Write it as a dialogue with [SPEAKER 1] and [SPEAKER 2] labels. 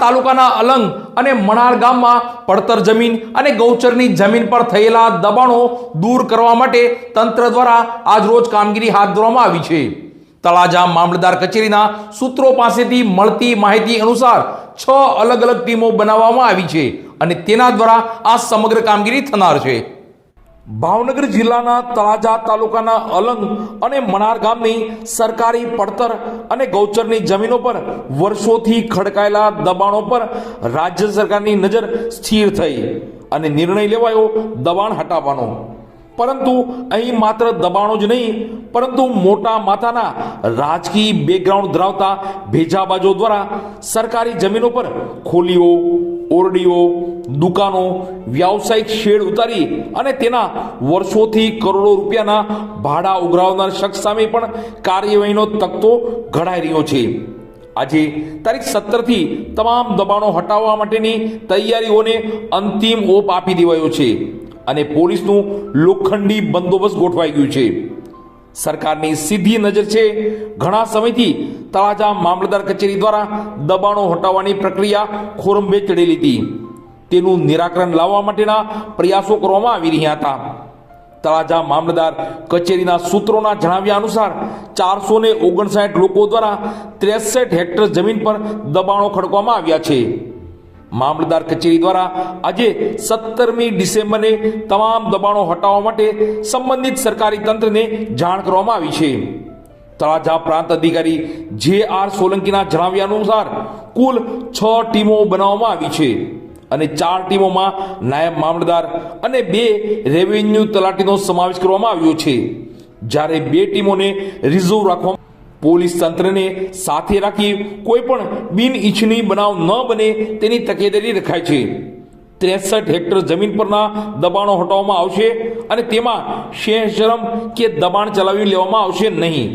[SPEAKER 1] તાલુકાના અલંગ અને મણાર ગામમાં પડતર જમીન અને ગૌચરની જમીન પર થયેલા દબાણો દૂર કરવા માટે તંત્ર દ્વારા આજરોજ કામગીરી હાથ ધરવામાં આવી છે। તળાજા મામલતદાર કચેરીના સૂત્રો પાસેથી મળતી માહિતી અનુસાર 6 અલગ અલગ ટીમો બનાવવામાં આવી છે અને તેના દ્વારા આ સમગ્ર કામગીરી થનાર છે। ભાવનગર જિલ્લાના તળાજા તાલુકાના અલંગ અને મણાર ગામની સરકારી પડતર અને ગૌચરની જમીનો પર વર્ષોથી ખડકાયેલા દબાણો પર રાજ્ય સરકારની નજર સ્થિર થઈ અને નિર્ણય લેવાયો દબાણ હટાવવાનો। પરંતુ અહીં માત્ર દબાણો જ નહીં પરંતુ મોટા માથાના રાજકીય બેકગ્રાઉન્ડ ધરાવતા ભેજાબાજો દ્વારા સરકારી જમીનો પર ખોલીઓ, ઓરડીઓ, દુકાનો, વ્યાવસાયિક શેડ ઉતારી અને તેના વર્ષોથી કરોડો રૂપિયાના ભાડા ઉઘરાવનાર શખ્સ સામે પણ કાર્યવાહીનો તખતો ઘડાઈ રહ્યો છે। આજે તારીખ 17 થી તમામ દબાણો હટાવવા માટેની તૈયારીઓને અંતિમ ઓપ આપી દેવાયો છે અને પોલીસનું લોખંડી બંદોબસ્ત ગોઠવાઈ ગયું છે। સરકારની સીધી નજર છે। ઘણા સમયથી તળાજા મામલતદાર કચેરી દ્વારા દબાણો હટાવવાની પ્રક્રિયા ખોરંભે ચડેલી હતી। તેનું નિરાકરણ લાવવા માટેના પ્રયાસો કરવામાં આવી રહ્યા હતા। તળાજા મામલતદાર કચેરીના સૂત્રોના જણાવ્યા અનુસાર 459 લોકો દ્વારા 63 હેક્ટર જમીન પર દબાણો ખડકવામાં આવ્યા છે। મામલતદાર કચેરી દ્વારા આજે 17મી ડિસેમ્બરે તમામ દબાણો હટાવવા માટે સંબંધિત સરકારી તંત્રને જાણ કરવામાં આવી છે। તળાજા પ્રાંત અધિકારી જે.આર. સોલંકીના જણાવ્યા અનુસાર કુલ 6 ટીમો બનાવવામાં આવી છે અને 4 ટીમોમાં નાયબ મામલતદાર અને 2 રેવન્યુ તલાટીનો સમાવેશ કરવામાં આવ્યો છે, જ્યારે 2 ટીમોને રિઝર્વ રાખવામાં પોલીસ તંત્રને સાથે રાખી કોઈ પણ બિન ઇચ્છનીય બનાવ ન બને તેની તકેદારી રખાય છે। 63 હેક્ટર જમીન પરના દબાણો હટાવવામાં આવશે અને તેમાં શેષરમ કે દબાણ ચલાવી લેવામાં આવશે નહીં।